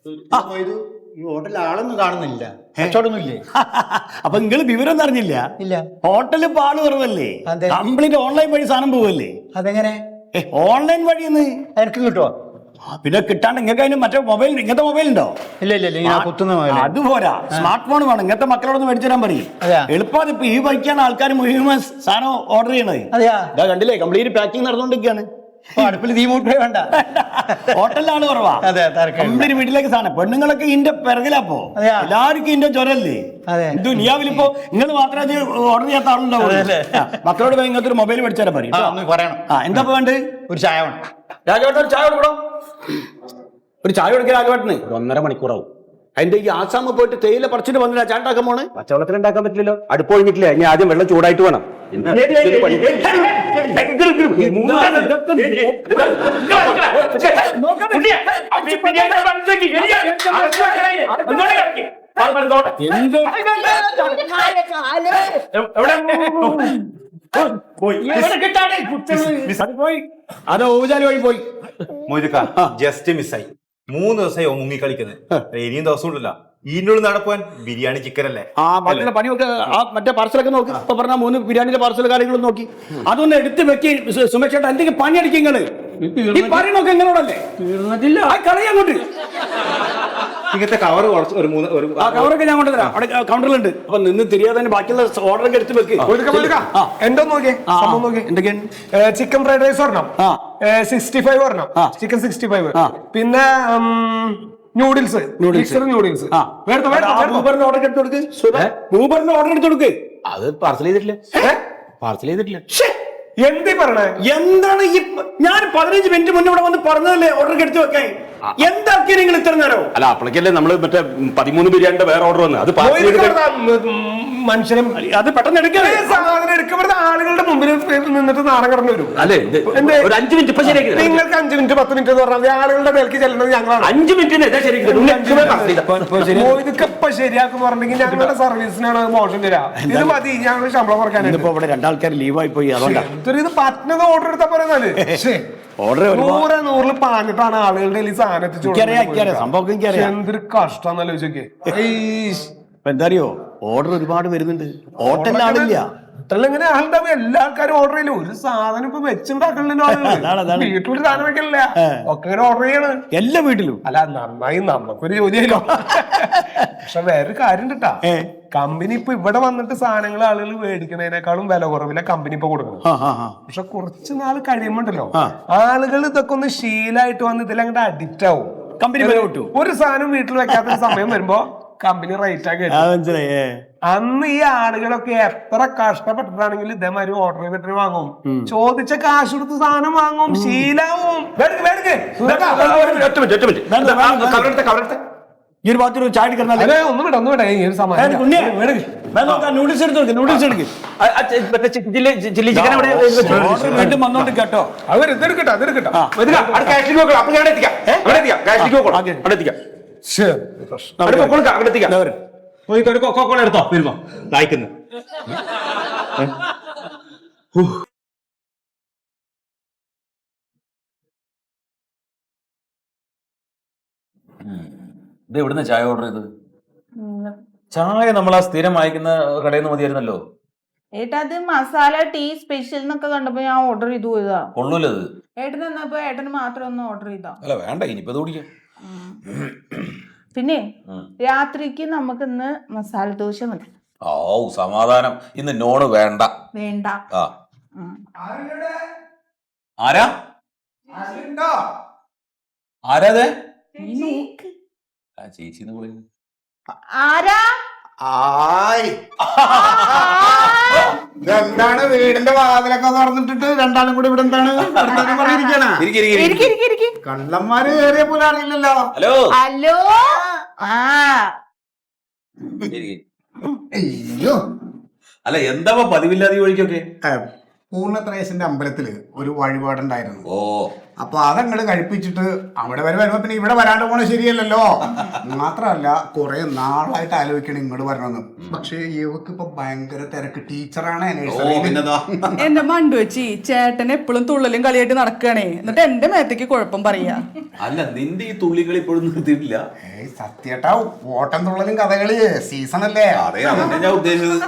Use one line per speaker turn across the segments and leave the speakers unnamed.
ഈ ഹോട്ടലിൽ ആളൊന്നും കാണുന്നില്ല, കച്ചവടമൊന്നുമില്ലേ?
അപ്പൊ നിങ്ങള് വിവരം അറിഞ്ഞില്ല?
ഇല്ല.
ഹോട്ടലിൽ പാട് കുറവല്ലേ, കംപ്ലീറ്റ് ഓൺലൈൻ വഴി സാധനം പോവല്ലേ.
അതെങ്ങനെ?
ഓൺലൈൻ വഴിന്ന്
എനിക്ക് കിട്ടുമോ?
പിന്നെ കിട്ടാണ്ട് നിങ്ങൾക്ക് അതിന് മറ്റേ മൊബൈൽ, ഇങ്ങനത്തെ മൊബൈൽ ഉണ്ടോ?
ഇല്ല ഇല്ല ഇല്ല, ഞാൻ കുത്തുന്ന മൊബൈൽ.
അതുപോരാ, സ്മാർട്ട് ഫോൺ വേണം. ഇങ്ങനത്തെ മക്കളോടൊന്ന് മേടിച്ചു തരാൻ പറയും. എളുപ്പം ഇപ്പൊ ഈ വഴിക്കാണ് ആൾക്കാർ മുഴുവൻ സാധനം ഓർഡർ ചെയ്യണത്.
അതെയാ,
കണ്ടില്ലേ, കംപ്ലീറ്റ് പാക്കിംഗ് നടന്നുകൊണ്ടിരിക്കുകയാണ്.
അടുപ്പിൽ തീ മൂട്ടേ വേണ്ട,
ഹോട്ടലിലാണ് കുറവാ. കംപ്ലീറ്റ് വീട്ടിലേക്ക് സാധനം. പെണ്ണുങ്ങളൊക്കെ ഇതിന്റെ പിറകിലാപ്പോ, എല്ലാവർക്കും ഇതിന്റെ ജ്വരല്ലേ. ദുനിയാവിലിപ്പോ നിങ്ങൾ മാത്രമേ ഓർഡർ ചെയ്യാത്ത ആളുണ്ടാവും. മക്കളോട് ഇങ്ങനത്തെ ഒരു മൊബൈൽ മേടിച്ചു തരാൻ പറയും. എന്താ വേണ്ടത്?
ഒരു ചായ വേണം.
രാഘവേട്ടൻ ഒരു ചായ കൊടുക്കണോ? ഒരു ചായ കൊടുക്കാൻ രാഘവേട്ടന് 1.5 മണിക്കൂറാവും. അതിന്റെ ഈ ആസാമ് പോയിട്ട് തേയില പറിച്ചിട്ട് വന്നില്ല ചായ ഉണ്ടാക്കാൻ പോണ്.
പച്ചവെള്ളത്തിൽ ഉണ്ടാക്കാൻ പറ്റില്ലല്ലോ, അടുപ്പ് ഒഴിഞ്ഞിട്ടില്ല. ഇനി ആദ്യം വെള്ളം ചൂടായിട്ട് വേണം.
അതോ ഊജാലി വഴി പോയി.
ജസ്റ്റ് മിസ്സായി. 3 ദിവസമായി മുങ്ങിക്കളിക്കുന്നത്. ഇനിയും ദിവസം ഉണ്ടല്ല. ഈനോട് നടപ്പാൻ ബിരിയാണി ചിക്കൻ അല്ലേ?
മറ്റുള്ള പണിയൊക്കെ മറ്റേ പാർസലൊക്കെ നോക്കി. ഇപ്പൊ പറഞ്ഞ 3 ബിരിയാണിയുടെ പാർസൽ കാര്യങ്ങളും നോക്കി. അതൊന്ന് എടുത്ത് വെക്കി സുമേഷ് ചേട്ടാ. എന്തെങ്കിലും പണി അടിക്കും നിങ്ങള്. ഈ പറയണൊക്കെ എങ്ങനെയോടല്ലേ? തീർന്നിട്ടില്ല, കളയാ അങ്ങോട്ട്.
ഇങ്ങനത്തെ കവർ
കവറൊക്കെ ഞാൻ കൊണ്ടുതരാം, അവിടെ കൗണ്ടറിലുണ്ട്. അപ്പൊ നിന്ന് തിരിയാതെ ബാക്കിയുള്ള ഓർഡറൊക്കെ എടുത്ത് വെക്ക്.
എന്തോ നോക്കിയേ,
എന്തൊക്കെയാണ്?
ചിക്കൻ ഫ്രൈഡ് റൈസ് ഒരെണ്ണം, 65 ഒരെണ്ണം, ചിക്കൻ 65, പിന്നെ നൂഡിൽസ്, നൂഡിൽസ്.
ഊബറിന് ഓർഡർ എടുത്ത് കൊടുക്ക്. ഊബറിന് ഓർഡർ എടുത്ത് കൊടുക്ക്. അത് പാർസൽ ചെയ്തിട്ടില്ല.
എന്തീ പറഞ്ഞേ?
എന്താണ് ഈ ഞാൻ 15 മിനിറ്റ് മുന്നേ ഇവിടെ വന്ന് പറഞ്ഞതല്ലേ ഓർഡർ എടുത്ത് വെക്കാൻ? എന്താക്കി നിങ്ങൾ ഇത്ര നേരം?
അല്ല, അപ്പോഴേക്കല്ലേ നമ്മള് മറ്റേ 13 ബിരിയാണിന്റെ വേറെ ഓർഡർ വന്നു. അത്
മനുഷ്യനും
അത് പെട്ടെന്ന് എടുക്കാൻ
സാധനം എടുക്കപ്പെടുന്ന ആളുകളുടെ മുമ്പിൽ നിന്നിട്ട് നാണം കടന്നു വരും.
അല്ലേ, ഒരു 5 മിനിറ്റ് ഇപ്പൊ ശരിയാക്കി.
നിങ്ങൾക്ക് 5 മിനിറ്റ് 10 മിനിറ്റ് എന്ന് പറഞ്ഞാൽ ആളുകളുടെ മേലേക്ക് ചെല്ലുന്നത് ഞങ്ങളാണ്.
5 മിനിറ്റിന്
ഇതൊക്കെ ഇപ്പൊ ശരിയാക്കുന്ന പറഞ്ഞെങ്കിൽ ഞങ്ങളുടെ സർവീസിനാണ് മോശം തരാ. ഇത് മതി, ഞങ്ങൾ ശമ്പളം കുറയ്ക്കാനായിട്ട്.
ഇപ്പൊ ഇവിടെ 2 ആൾക്കാർ ലീവായി പോയി. അതുകൊണ്ടാണ്
ഇത് പറ്റുന്നത് ഓർഡർ എടുത്താ പറയുന്നത്. 100 പാഞ്ഞിട്ടാണ് ആളുകളുടെ ഈ സാധനം എത്തിച്ചു.
സംഭവം
എന്തൊരു കഷ്ടം ആലോചിച്ചോക്കെ.
എന്താ അറിയോ, ഓർഡർ ഒരുപാട് വരുന്നുണ്ട്. ഹോട്ടലിലാണില്ല.
എങ്ങനെ ആളുണ്ടാവും? എല്ലാ ആൾക്കാരും ഓർഡർ ചെയ്യില്ല. ഒരു സാധനം ഇപ്പൊ വെച്ചുണ്ടാക്കണല്ലോ. വീട്ടിലൊരു സാധനം വെക്കണില്ല, ഒക്കെ ഇങ്ങനെ ഓർഡർ ചെയ്യണ്
എല്ലാ വീട്ടിലും.
അല്ല, നന്നായി, നമുക്കൊരു ജോലിയല്ലോ. പക്ഷെ വേറൊരു കാര്യം കേട്ടാ, കമ്പനി ഇപ്പൊ ഇവിടെ വന്നിട്ട് സാധനങ്ങൾ ആളുകൾ മേടിക്കുന്നതിനേക്കാളും വില കുറവില്ല കമ്പനി ഇപ്പൊ കൊടുക്കണം. പക്ഷെ കുറച്ച് നാൾ കഴിയുമ്പോണ്ടല്ലോ ആളുകൾ ഇതൊക്കെ ഒന്ന് ശീലമായിട്ട് വന്ന് ഇതിലങ്ങോട്ട് അഡിക്റ്റ് ആവും.
കമ്പനി
ഒരു സാധനം വീട്ടിൽ വെക്കാത്ത സമയം വരുമ്പോ കമ്പനി റേറ്റ് ആക്കി. അന്ന് ഈ ആളുകളൊക്കെ എത്ര കഷ്ടപ്പെട്ടിട്ടാണെങ്കിലും ഇതേമാതിരി ഓർഡർ ചെയ്തിട്ട് വാങ്ങും. ചോദിച്ച കാശ് കൊടുത്ത് സാധനം വാങ്ങും, ശീലാവും.
ഈ ഒരു ഭാഗത്ത് ചായ
ഒന്നും വിട ഈ ഒരു സമാധാനം.
നൂഡിൽസ് എടുക്ക്.
ചില്ലി ചിക്കൻ
വീണ്ടും വന്നോണ്ട് കേട്ടോ.
അതെടുക്കട്ടെ, അതെടുക്കട്ടെ.
കോക്കോള എടുത്തോ വരുമ്പോ നായിക്കുന്നു.
ഇത് എവിടുന്ന ചായ ഓർഡർ ചെയ്തത്? ചായ നമ്മൾ ആ സ്ഥിരം വാങ്ങിക്കുന്ന കടയിൽ നിന്ന് മതിയായിരുന്നല്ലോ.
ഏട്ടാ, അത് മസാല ടീ സ്പെഷ്യൽ എന്നൊക്കെ കണ്ടപ്പോ ഞാൻ ഓർഡർ ചെയ്തു പോയതാ.
കൊള്ളൂലത്.
ഏട്ടൻ എന്നപ്പോ ഏട്ടന് മാത്രം ഒന്ന് ഓർഡർ ചെയ്താ.
അല്ല വേണ്ട, ഇനിയിപ്പോ ഇത് കുടിക്കാം.
പിന്നെ രാത്രിക്ക് നമുക്ക് ഇന്ന് മസാല ദോശ മതി.
ഓ സമാധാനം, ഇന്ന് നോണ് വേണ്ട.
വേണ്ട.
ആരാ ആരാതെ? ചേച്ചിന്ന് പറയുന്നു.
ആരാ?
എന്താണ് വീടിന്റെ വാതിലൊക്കെ തുറന്നിട്ടിട്ട് രണ്ടാളും കൂടി ഇവിടെ എന്താണ് കള്ളന്മാര് കയറിയ പോലെ അറിയില്ലല്ലോ.
Hello
hello.
അയ്യോ,
അല്ല എന്താ പതിവില്ലാതെ വഴിക്കൊക്കെ?
പൂർണ്ണത്രേശന്റെ അമ്പലത്തില് ഒരു വഴിപാടുണ്ടായിരുന്നു.
ഓ
അപ്പൊ അതങ്ങോട്ട് കഴിപ്പിച്ചിട്ട് അവിടെ വരെ വരുമ്പോ പിന്നെ ഇവിടെ വരാണ്ട് പോണ ശരിയല്ലല്ലോ. മാത്രമല്ല കുറെ നാളായിട്ട് ആലോചിക്കണം ഇങ്ങോട്ട് വരണമെന്ന്. പക്ഷെ ഇവക്ക് ഇപ്പൊ ഭയങ്കര തിരക്ക്. ടീച്ചറാണ്
പിന്നെന്താ
എന്റെ മണ്ടു വെച്ചി ചേട്ടൻ എപ്പോഴും തുള്ളലും കളിയായിട്ട് നടക്കണേ, എന്നിട്ട് എന്റെ മേത്തേക്ക് കുഴപ്പം പറയാ.
അല്ല നിന്റെ ഈ തുള്ളികൾ ഇപ്പോഴും നിർത്തിയിട്ടില്ല.
ഏയ് സത്യേട്ടാ, ഓട്ടം തുള്ളലും കഥകളി സീസൺ അല്ലേ?
അതെ അതന്നെ ഞാൻ ഉദ്ദേശിച്ചത്.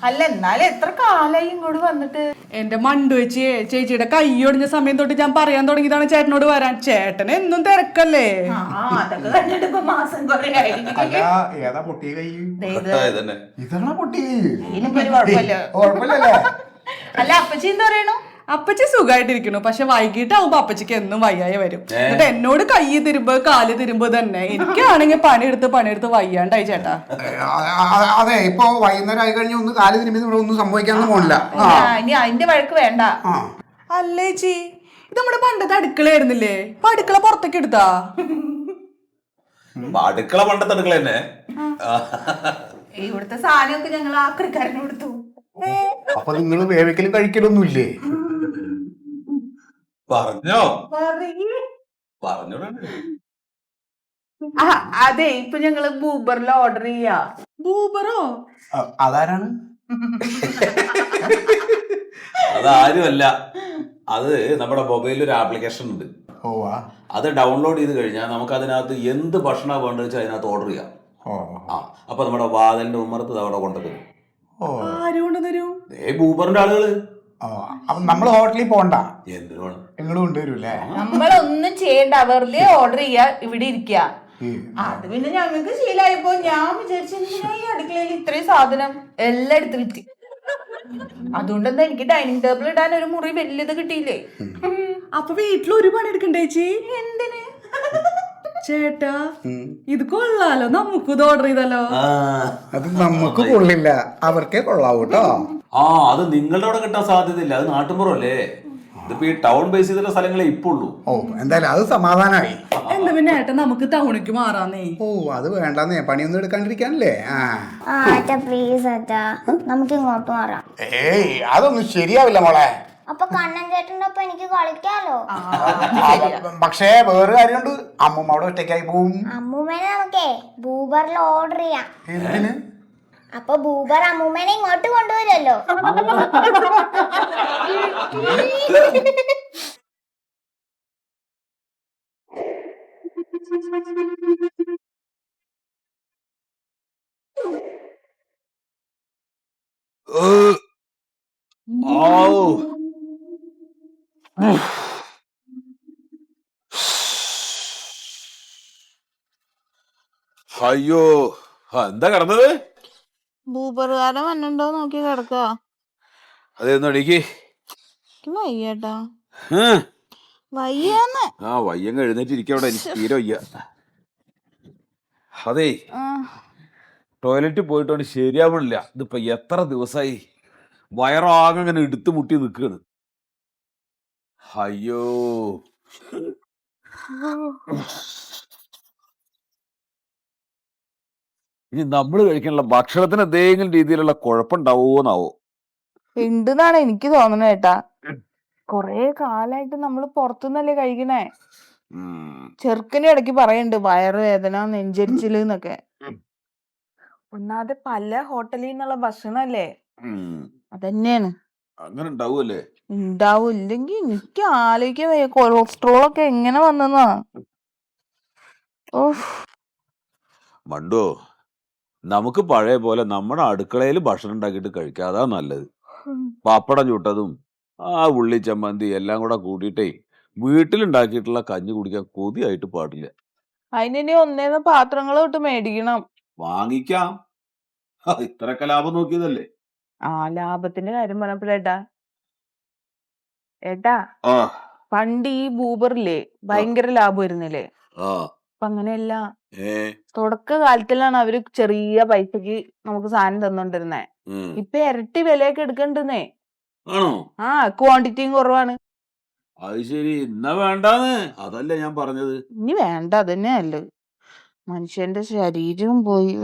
അല്ല എന്നാലും എത്ര കാലായി ഇങ്ങോട്ട് വന്നിട്ട്.
എന്റെ മണ്ടു വെച്ചി ചേച്ചിയുടെ കൈയൊടിഞ്ഞ സമയം തൊട്ട് ഞാൻ പറയാൻ തുടങ്ങിയതാണ് ചേട്ടനോട് വരാൻ. ചേട്ടൻ എന്നും തിരക്കല്ലേ.
അതൊക്കെ കണ്ടിട്ട് ഇപ്പൊ മാസം കുറെ ആയി.
അല്ല ഏതാ പൊട്ടിയ കൈ?
തന്നെ
ഇതാണ് പൊട്ടിയ കൈ.
ഇതിനൊക്കെ ഒരു കുഴപ്പമില്ല.
കുഴപ്പമില്ലല്ലേ?
അല്ല അപ്പച്ചി എന്താ പറയണു?
അപ്പച്ചി സുഖമായിട്ടിരിക്കണു. പക്ഷെ വൈകിട്ടാവുമ്പോ അപ്പച്ചിക്ക് എന്നും വയ്യായ വരും. എന്നിട്ട് എന്നോട് കൈ തിരുമ്പ് കാല് തിരുമ്പ് തന്നെ. എനിക്കാണെങ്കിൽ പണിയെടുത്ത് വയ്യാണ്ടായി ചേട്ടാ.
അതെ, ഇപ്പൊ വൈകുന്നേരം ആയി കഴിഞ്ഞ ഒന്ന് കാല് തിരുമ്പി ഇവിടെ ഒന്നും സംഭവിക്കാനൊന്നും പോണില്ല.
ഇനി അതിന്റെ വഴക്ക് വേണ്ട.
അല്ലേ ചി, ഇത് നമ്മുടെ പണ്ടത്തെ അടുക്കളയായിരുന്നില്ലേ? ഇപ്പൊ അടുക്കള പുറത്തേക്ക് എടുത്താ.
അടുക്കള പണ്ടത്തെ അടുക്കള തന്നെ.
ഇവിടുത്തെ സാധനമൊക്കെ ഞങ്ങൾ ആക്രിക്കാരന് കൊടുത്തു.
അപ്പൊ നിങ്ങൾ വേവിക്കലും കഴിക്കലൊന്നുമില്ലേ?
പറഞ്ഞോ പറഞ്ഞോ.
അതെ, ഇപ്പൊ ഞങ്ങള് ബൂബറിൽ ഓർഡർ ചെയ്യാ.
ബൂബറോ?
അതാരാണ്?
അതാരുമല്ല, അത് നമ്മുടെ മൊബൈലിൽ ഒരു ആപ്ലിക്കേഷൻ ഉണ്ട്.
ഓ
അത് ഡൗൺലോഡ് ചെയ്ത് കഴിഞ്ഞാൽ നമുക്ക് അതിനകത്ത് എന്ത് ഭക്ഷണമാണ് വേണ്ടത് വെച്ചാൽ അതിനകത്ത് ഓർഡർ ചെയ്യാം. അപ്പൊ നമ്മുടെ വാതിലിന്റെ ഉമ്മറത്ത് അവിടെ കൊണ്ടുതരും.
ആര് കൊണ്ടുതരും?
ഊബറിന്റെ ആളുകള്.
അപ്പൊ നമ്മള് ഹോട്ടലിൽ പോണ്ട,
എന്തിനു വേണം?
നിങ്ങള് കൊണ്ടുവരൂല്ലേ?
നമ്മളൊന്നും ചെയ്യണ്ട, വെറുതെ ഓർഡർ ചെയ്യാ, ഇവിടെ ഇരിക്കുക. അത് പിന്നെ ഞങ്ങൾക്ക് ശീലമായപ്പോ ഞാൻ വിചാരിച്ചു എന്തിനാ ഈ അടുക്കളയിൽ ഇത്രയും സാധനം എല്ലാം എടുത്ത് വിറ്റ്. അതുകൊണ്ടെന്താ എനിക്ക് ഡൈനിങ് ടേബിൾ ഇടാൻ ഒരു മുറി വലിയത് കിട്ടിയില്ലേ.
അപ്പൊ വീട്ടിൽ ഒരു പണി എടുക്കണ്ടേ ചേച്ചി?
എന്തിന്
ചേട്ടാ ഇത് കൊള്ളാലോ, നമുക്ക് ഇത് ഓർഡർ ചെയ്താലോ?
അത് നമുക്ക് കൊള്ളില്ല, അവർക്കേ കൊള്ളാവൂ കേട്ടോ.
അത് നിങ്ങളുടെ അവിടെ കിട്ടാൻ സാധ്യതയില്ല, അത് നാട്ടുമ്പുറല്ലേ. ഇതിപ്പോ ഈ ടൗൺ ബേസ് ചെയ്തിട്ടുള്ള സ്ഥലങ്ങളെ ഇപ്പൊ ഉള്ളൂ.
ഓ എന്തായാലും അത് സമാധാനമായി.
എന്താ പിന്നെ ഏട്ടാ നമുക്ക് ടൗണിക്ക് മാറാന്നേ?
ഓ അത് വേണ്ടെന്നേ, പണിയൊന്നും എടുക്കാണ്ടിരിക്കാനല്ലേ.
പ്ലീസ് അച്ഛാ, നമുക്ക് ഇങ്ങോട്ട് മാറാം.
ഏയ് അതൊന്നും ശരിയാവില്ല മോളെ.
അപ്പൊ കണ്ണൻ ചേട്ടൻ്റെ ഒപ്പം എനിക്ക് കളിക്കാലോ.
പക്ഷേ വേറെ കാര്യമുണ്ട്, അമ്മൂമ്മ അവിടെ ഒറ്റയ്ക്കായി പോവും.
അമ്മൂമ്മേനെ നമുക്കേ ബൂബറിൽ ഓർഡർ ചെയ്യാം.
എന്തിന്?
അപ്പൊ ബൂബർ അമ്മൂമ്മേനെ ഇങ്ങോട്ട് കൊണ്ടുവരുമല്ലോ.
അയ്യോ, എന്താ കിടന്നത്?
ബൂബറുകാരൻ വന്നിട്ടുണ്ടോ നോക്കി കിടക്ക.
അതെന്ന് എണീക്ക്.
വയ്യേട്ടാ, വയ്യാന്ന്.
വയ്യങ്ങ് എഴുന്നേറ്റിരിക്ക. അവിടെ എനിക്ക് തീരെ വയ്യ. അതേ, ടോയ്ലറ്റിൽ പോയിട്ടോണ്ട് ശരിയാവണില്ല. ഇതിപ്പോ എത്ര ദിവസമായി വയറാകെ ഇങ്ങനെ എടുത്തു മുട്ടി നിൽക്കുകയാണ്. അയ്യോ, ഇനി നമ്മൾ കഴിക്കാനുള്ള ഭക്ഷണത്തിന് എന്തെങ്കിലും രീതിയിലുള്ള കുഴപ്പമുണ്ടാവോന്നാവോ?
ഉണ്ടെന്നാണ് എനിക്ക് തോന്നുന്നത് ഏട്ടാ. കൊറേ കാലായിട്ട് നമ്മള് പുറത്തുനിന്നല്ലേ കഴിക്കണേ. ചെറുക്കനും ഇടയ്ക്ക് പറയണ്ട് വയറുവേദന, നെഞ്ചരിച്ചില് എന്നൊക്കെ. ഒന്നാമത് പല ഹോട്ടലിൽ നിന്നുള്ള ഭക്ഷണല്ലേ, അതന്നെയാണ്.
അങ്ങനെ ഉണ്ടാവൂല്ലേ?
ഉണ്ടാവും. ഇല്ലെങ്കിൽ എനിക്ക് ആലോചിക്കാൻ വയ്യ കൊളസ്ട്രോൾ ഒക്കെ എങ്ങനെ വന്നെന്നാ.
മണ്ടോ, നമുക്ക് പഴയ പോലെ നമ്മുടെ അടുക്കളയിൽ ഭക്ഷണം ഉണ്ടാക്കിയിട്ട് കഴിക്കാം, അതാ നല്ലത്. പപ്പടം ചുട്ടതും ഉള്ളി ചമ്മന്തി എല്ലാം കൂടെ കൂട്ടിയിട്ടേ വീട്ടിലുണ്ടാക്കിയിട്ടുള്ള കഞ്ഞി കുടിക്കാൻ കൊതിയായിട്ട് പാടില്ല.
അതിനി ഒന്നേന്ന് പാത്രങ്ങൾ തൊട്ട് മേടിക്കണം.
വാങ്ങിക്കാം, ഇത്രയൊക്കെ ലാഭം നോക്കിയതല്ലേ.
ലാഭത്തിന്റെ കാര്യം പറഞ്ഞപ്പോഴേട്ടാ, ഏട്ടാ പണ്ട് ഈ ബൂബറില്ലേ ഭയങ്കര ലാഭം വരുന്നില്ലേ? അപ്പൊ അങ്ങനെയല്ല, തുടക്ക കാലത്തിലാണ് അവര് ചെറിയ പൈസക്ക് നമുക്ക് സാധനം തന്നോണ്ടിരുന്നേ. ഇപ്പൊ ഇരട്ടി വിലയൊക്കെ എടുക്കണ്ടെന്നേ. ക്വാണ്ടിറ്റിയും കുറവാണ്.
അത് ശരി, എന്നാ വേണ്ടാന്ന് അതല്ലേ ഞാൻ പറഞ്ഞത്.
ഇനി വേണ്ട, അതന്നെ നല്ലത്. മനുഷ്യന്റെ ശരീരം പോയി.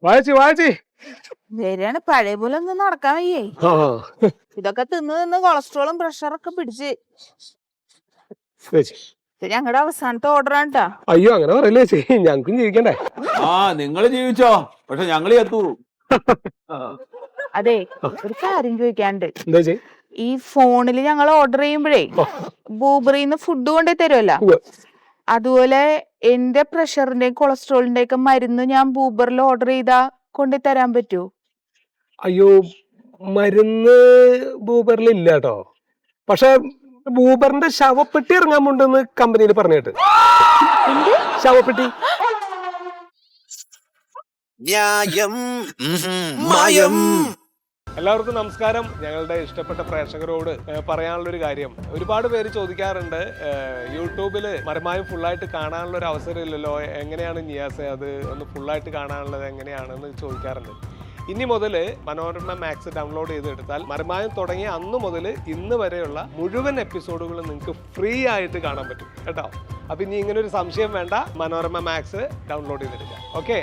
വായിച്ചി
വരികയാണ് പഴയ പോലെ ഒന്നും നടക്കാൻ വയ്യേ. ഇതൊക്കെ തിന്ന് കൊളസ്ട്രോളും പ്രഷറൊക്കെ പിടിച്ച്. ഇത് ഞങ്ങളുടെ അവസാനത്തെ ഓർഡർ ആണ് ട്ടാ.
അയ്യോ അങ്ങനെ പറയല്ലേ ചേച്ചി, ഞങ്ങൾക്കും ജീവിക്കണ്ടേ.
നിങ്ങൾ ജീവിച്ചോ, പക്ഷെ ഞങ്ങൾ എത്തൂ.
അതെ, ഒരു കാര്യം ചോദിക്കാണ്ട്.
എന്താ ചേച്ചി?
ഈ ഫോണിൽ ഞങ്ങൾ ഓർഡർ ചെയ്യുമ്പോഴേ ബൂബറിന്ന് ഫുഡ് കൊണ്ടേ തരുമല്ലോ, അതുപോലെ എന്റെ പ്രഷറിന്റെയും കൊളസ്ട്രോളിന്റെ ഒക്കെ മരുന്ന് ഞാൻ ബൂബറിൽ ഓർഡർ ചെയ്താ കൊണ്ടേ തരാൻ പറ്റുമോ?
അയ്യോ, മരുന്ന് ബൂബറിൽ ഇല്ല കേട്ടോ. പക്ഷെ ബൂബറിന്റെ ശവപ്പെട്ടി ഇറങ്ങാൻ പോണ്ടെന്ന് കമ്പനിയിൽ പറഞ്ഞിട്ട്. ശവപ്പെട്ടി എല്ലാവർക്കും നമസ്കാരം. ഞങ്ങളുടെ ഇഷ്ടപ്പെട്ട പ്രേക്ഷകരോട് പറയാനുള്ളൊരു കാര്യം, ഒരുപാട് പേര് ചോദിക്കാറുണ്ട്, യൂട്യൂബില് മരമായും ഫുള്ളായിട്ട് കാണാനുള്ള ഒരു അവസരം ഇല്ലല്ലോ, എങ്ങനെയാണ് നിയാസെ അത് ഒന്ന് ഫുള്ളായിട്ട് കാണാനുള്ളത് എങ്ങനെയാണെന്ന് ചോദിക്കാറുണ്ട്. ഇനി മുതൽ മനോരമ മാക്സ് ഡൗൺലോഡ് ചെയ്തെടുത്താൽ മരമായം തുടങ്ങിയ അന്ന് മുതൽ ഇന്ന് വരെയുള്ള മുഴുവൻ എപ്പിസോഡുകളും നിങ്ങൾക്ക് ഫ്രീ ആയിട്ട് കാണാൻ പറ്റും കേട്ടോ. അപ്പൊ ഇനി ഇങ്ങനെ ഒരു സംശയം വേണ്ട, മനോരമ മാക്സ് ഡൗൺലോഡ് ചെയ്തെടുക്കാം. ഓക്കെ.